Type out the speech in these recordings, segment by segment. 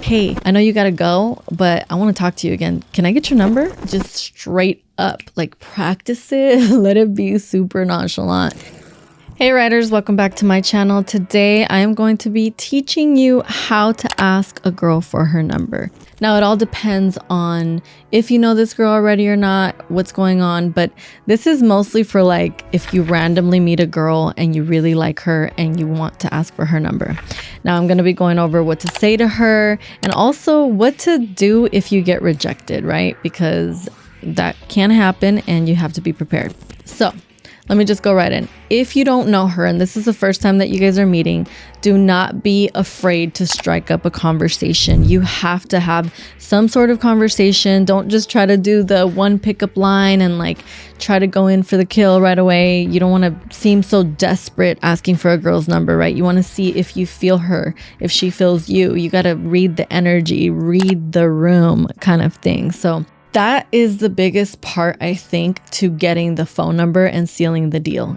Hey, I know you gotta go, but I want to talk to you again. Can I get your number? Just straight up, like practice it. Let it be super nonchalant. Hey Ryders, welcome back to my channel. Today I am going to be teaching you how to ask a girl for her number. Now it all depends on if you know this girl already or not, what's going on, but this is mostly for like if you randomly meet a girl and you really like her and you want to ask for her number. Now I'm going to be going over what to say to her and also what to do if you get rejected, right? Because that can happen and you have to be prepared. So let me just go right in. If you don't know her and this is the first time that you guys are meeting, do not be afraid to strike up a conversation. You have to have some sort of conversation. Don't just try to do the one pickup line and like try to go in for the kill right away. You don't want to seem so desperate asking for a girl's number, right? You want to see if you feel her, if she feels you. You got to read the energy, read the room kind of thing. So that is the biggest part, I think, to getting the phone number and sealing the deal.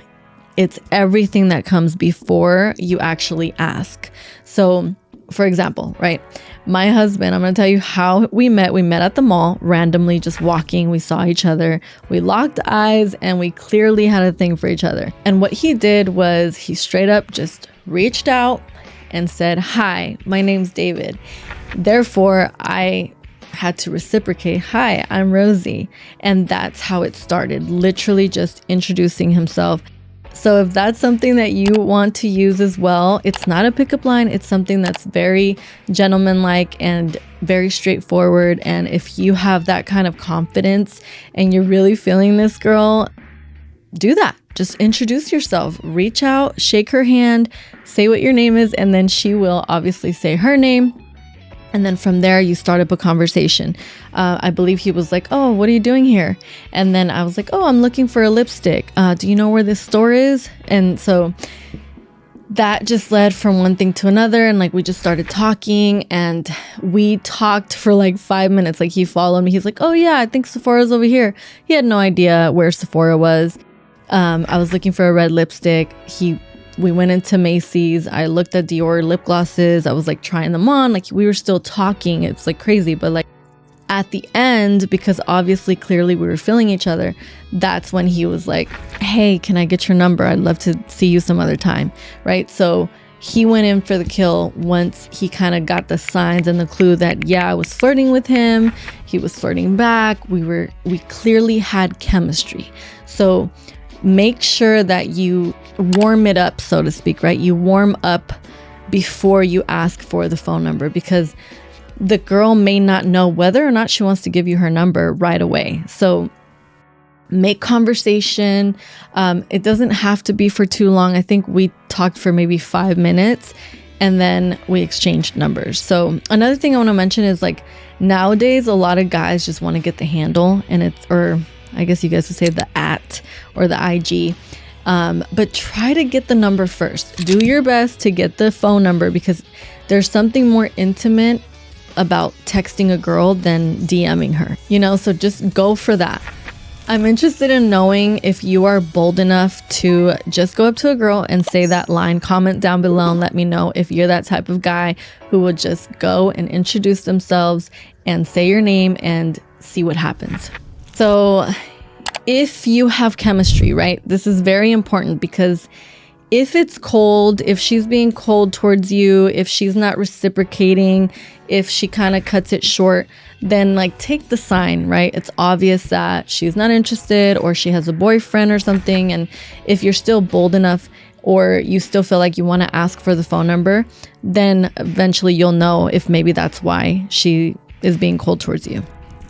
It's everything that comes before you actually ask. So, for example, right? My husband, I'm going to tell you how we met. We met at the mall, randomly just walking. We saw each other. We locked eyes and we clearly had a thing for each other. And what he did was he straight up just reached out and said, "Hi, my name's David." Therefore, I had to reciprocate, "Hi, I'm Rosy." And that's how it started, literally just introducing himself. So if that's something that you want to use as well, it's not a pickup line. It's something that's very gentlemanlike and very straightforward. And if you have that kind of confidence and you're really feeling this girl, do that. Just introduce yourself, reach out, shake her hand, say what your name is, and then she will obviously say her name. And then from there, you start up a conversation. I believe he was like, "Oh, what are you doing here?" And then I was like, "Oh, I'm looking for a lipstick. Do you know where this store is?" And so that just led from one thing to another. And like, we just started talking and we talked for like 5 minutes. Like he followed me. He's like, "Oh yeah, I think Sephora's over here." He had no idea where Sephora was. I was looking for a red lipstick. We went into Macy's. I looked at Dior lip glosses. I was like trying them on. Like we were still talking. It's like crazy. But like at the end, because obviously clearly we were feeling each other, that's when he was like, "Hey, can I get your number? I'd love to see you some other time." Right? So he went in for the kill once he kind of got the signs and the clue that, yeah, I was flirting with him. He was flirting back. We clearly had chemistry. So make sure that you warm it up, so to speak, right? You warm up before you ask for the phone number because the girl may not know whether or not she wants to give you her number right away. So make conversation. It doesn't have to be for too long. I think we talked for maybe 5 minutes and then we exchanged numbers. So another thing I want to mention is like nowadays, a lot of guys just want to get the handle and or I guess you guys would say the @ or the IG. But try to get the number first. Do your best to get the phone number because there's something more intimate about texting a girl than DMing her, so just go for that. I'm interested in knowing if you are bold enough to just go up to a girl and say that line. Comment down below and let me know if you're that type of guy who would just go and introduce themselves and say your name and see what happens. So if you have chemistry, right? This is very important because if it's cold, if she's being cold towards you, if she's not reciprocating, if she kind of cuts it short, then like take the sign, right? It's obvious that she's not interested or she has a boyfriend or something. And if you're still bold enough or you still feel like you want to ask for the phone number, then eventually you'll know if maybe that's why she is being cold towards you.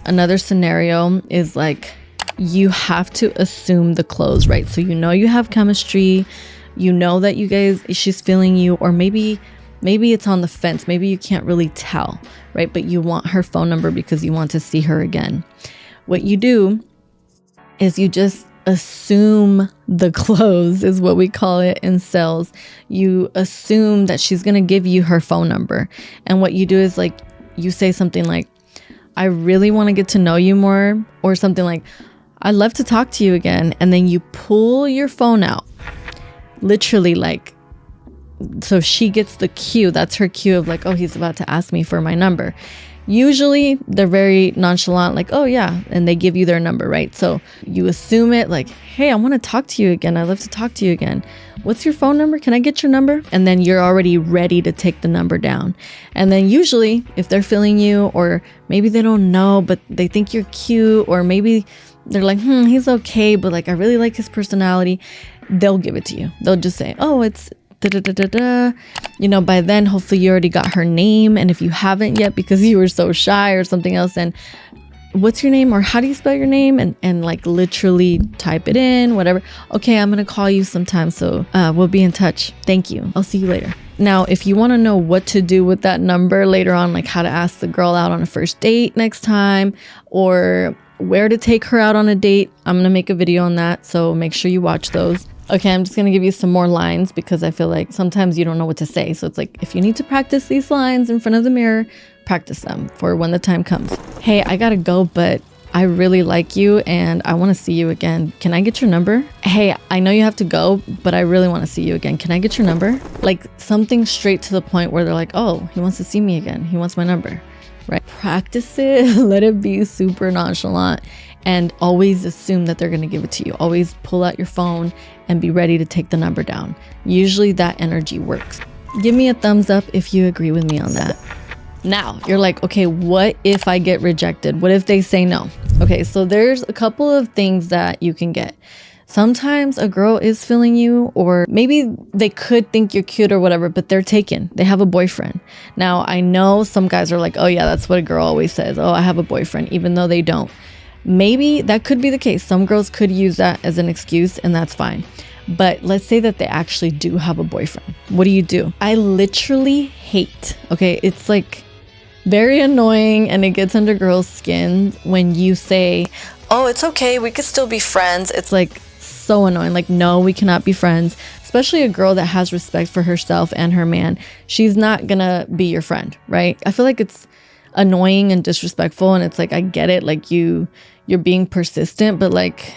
Another scenario is like you have to assume the close, right? So you have chemistry, you know that she's feeling you, or maybe it's on the fence. Maybe you can't really tell, right? But you want her phone number because you want to see her again. What you do is you just assume the close is what we call it in sales. You assume that she's going to give you her phone number. And what you do is like, you say something like, "I really want to get to know you more," or something like, "I'd love to talk to you again." And then you pull your phone out, literally like So she gets the cue. That's her cue of like, oh, he's about to ask me for my number. Usually they're very nonchalant, like, oh yeah, and they give you their number, right? So you assume it like, hey, I want to talk to you again. I'd love to talk to you again. What's your phone number? Can I get your number? And then you're already ready to take the number down. And then usually if they're feeling you, or maybe they don't know, but they think you're cute, or maybe they're like, he's okay, but like, I really like his personality, they'll give it to you. They'll just say, oh, it's da da da da da. You know, by then hopefully you already got her name, and if you haven't yet because you were so shy or something else, then what's your name, or how do you spell your name, and like literally type it in, whatever. Okay, I'm gonna call you sometime, so we'll be in touch. Thank you, I'll see you later. Now if you want to know what to do with that number later on, like how to ask the girl out on a first date next time, or where to take her out on a date, I'm gonna make a video on that, so make sure you watch those. Okay, I'm just going to give you some more lines because I feel like sometimes you don't know what to say. So it's like, if you need to practice these lines in front of the mirror, practice them for when the time comes. Hey, I got to go, but I really like you and I want to see you again. Can I get your number? Hey, I know you have to go, but I really want to see you again. Can I get your number? Like something straight to the point where they're like, oh, he wants to see me again. He wants my number, right? Practice it. Let it be super nonchalant. And always assume that they're going to give it to you. Always pull out your phone and be ready to take the number down. Usually that energy works. Give me a thumbs up if you agree with me on that. Now you're like, okay, what if I get rejected? What if they say no? Okay, so there's a couple of things that you can get. Sometimes a girl is feeling you, or maybe they could think you're cute or whatever, but they're taken. They have a boyfriend. Now I know some guys are like, oh yeah, that's what a girl always says. Oh, I have a boyfriend, even though they don't. Maybe that could be the case. Some girls could use that as an excuse, and that's fine. But let's say that they actually do have a boyfriend. What do? I literally hate, okay, it's like very annoying and it gets under girls' skin when you say, oh, it's okay, we could still be friends. It's like so annoying. Like, no, we cannot be friends. Especially a girl that has respect for herself and her man. She's not gonna be your friend, right? I feel like it's annoying and disrespectful, and it's like, I get it, like you're being persistent, but like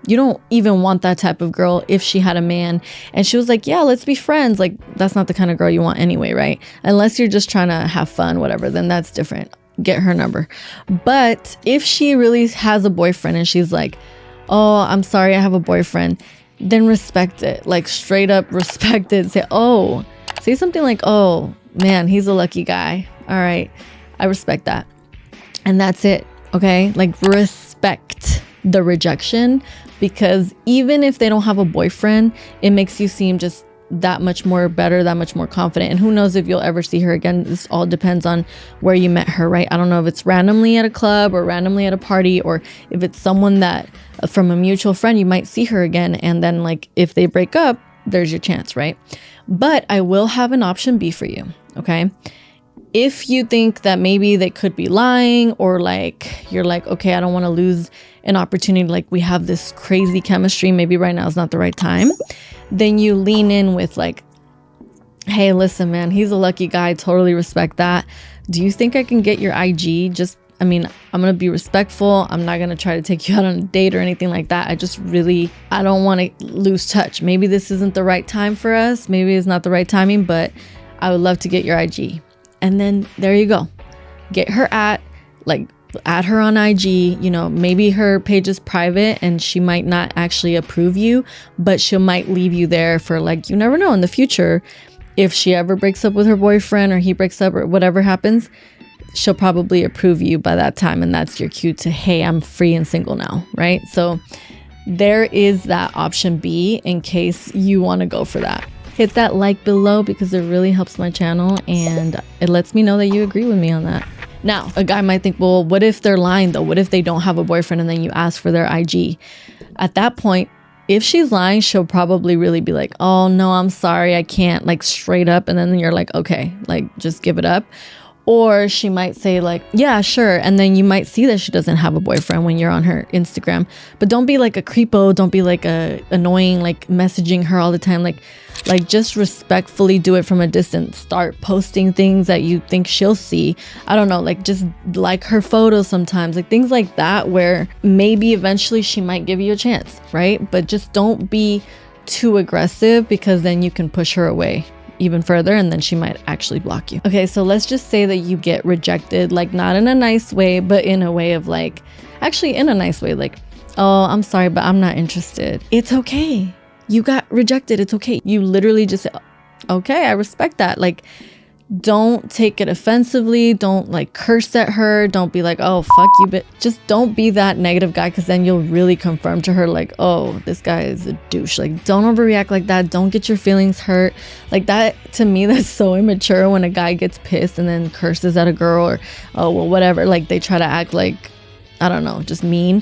you don't even want that type of girl. If she had a man and she was like, yeah, let's be friends, like that's not the kind of girl you want anyway, right? Unless you're just trying to have fun, whatever, then that's different. Get her number. But if she really has a boyfriend and she's like, oh, I'm sorry, I have a boyfriend, then respect it. Like straight up respect it. Say something like, oh man, he's a lucky guy. All right, I respect that. And that's it. Okay, like respect the rejection, because even if they don't have a boyfriend, it makes you seem just that much more better, that much more confident. And who knows if you'll ever see her again. This all depends on where you met her, right? I don't know if it's randomly at a club or randomly at a party, or if it's someone that from a mutual friend, you might see her again. And then like if they break up, there's your chance, right? But I will have an option B for you, okay? If you think that maybe they could be lying, or like you're like, okay, I don't want to lose an opportunity, like we have this crazy chemistry, maybe right now is not the right time, then you lean in with like, hey, listen, man, he's a lucky guy. Totally respect that. Do you think I can get your IG? I'm going to be respectful. I'm not going to try to take you out on a date or anything like that. I don't want to lose touch. Maybe this isn't the right time for us. Maybe it's not the right timing, but I would love to get your IG. And then there you go. Get her add her on IG. You know, maybe her page is private and she might not actually approve you, but she might leave you there for like, you never know in the future. If she ever breaks up with her boyfriend, or he breaks up, or whatever happens, she'll probably approve you by that time. And that's your cue to, hey, I'm free and single now, right? So there is that option B in case you want to go for that. Hit that like below because it really helps my channel and it lets me know that you agree with me on that. Now, a guy might think, well, what if they're lying though? What if they don't have a boyfriend and then you ask for their IG? At that point, if she's lying, she'll probably really be like, oh no, I'm sorry, I can't, like straight up. And then you're like, okay, like just give it up. Or she might say like, yeah, sure. And then you might see that she doesn't have a boyfriend when you're on her Instagram. But don't be like a creepo. Don't be like a annoying, like messaging her all the time. Like just respectfully do it from a distance. Start posting things that you think she'll see. I don't know, like just like her photos sometimes, like things like that, where maybe eventually she might give you a chance, right? But just don't be too aggressive because then you can push her away even further, and then she might actually block you. Okay, so let's just say that you get rejected, like not in a nice way, but in a way of like, actually in a nice way, like, oh, I'm sorry, but I'm not interested. It's okay. You got rejected. It's okay. You literally just say, okay, I respect that. Like, don't take it offensively. Don't like curse at her. Don't be like, oh, fuck you. But just don't be that negative guy, because then you'll really confirm to her like, oh, this guy is a douche. Like, don't overreact like that. Don't get your feelings hurt. Like that, to me, that's so immature when a guy gets pissed and then curses at a girl, or, oh, well, whatever. Like they try to act like, I don't know, just mean.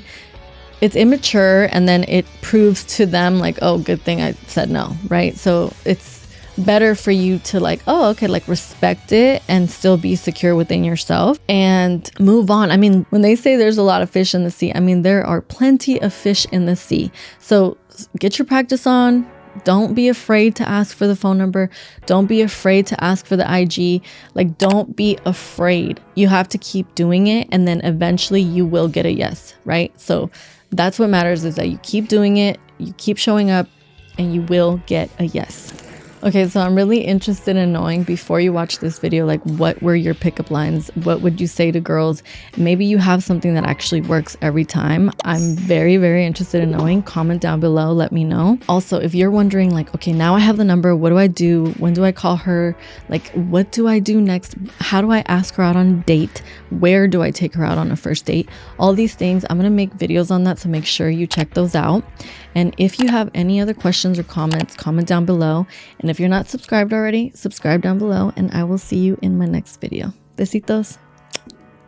It's immature, and then it proves to them like, oh, good thing I said no, right? So it's better for you to like, oh, okay, like respect it and still be secure within yourself and move on. I mean, when they say there's a lot of fish in the sea, I mean, there are plenty of fish in the sea. So get your practice on. Don't be afraid to ask for the phone number. Don't be afraid to ask for the IG. Like, don't be afraid. You have to keep doing it, and then eventually you will get a yes, right? So that's what matters, is that you keep doing it, you keep showing up, and you will get a yes. Okay, so I'm really interested in knowing, before you watch this video, like, what were your pickup lines? What would you say to girls? Maybe you have something that actually works every time. I'm very, very interested in knowing. Comment down below, let me know. Also, if you're wondering like, okay, now I have the number, what do I do? When do I call her? Like, what do I do next? How do I ask her out on a date? Where do I take her out on a first date? All these things, I'm gonna make videos on that, so make sure you check those out. And if you have any other questions or comments, comment down below. And if you're not subscribed already, subscribe down below, and I will see you in my next video. Besitos.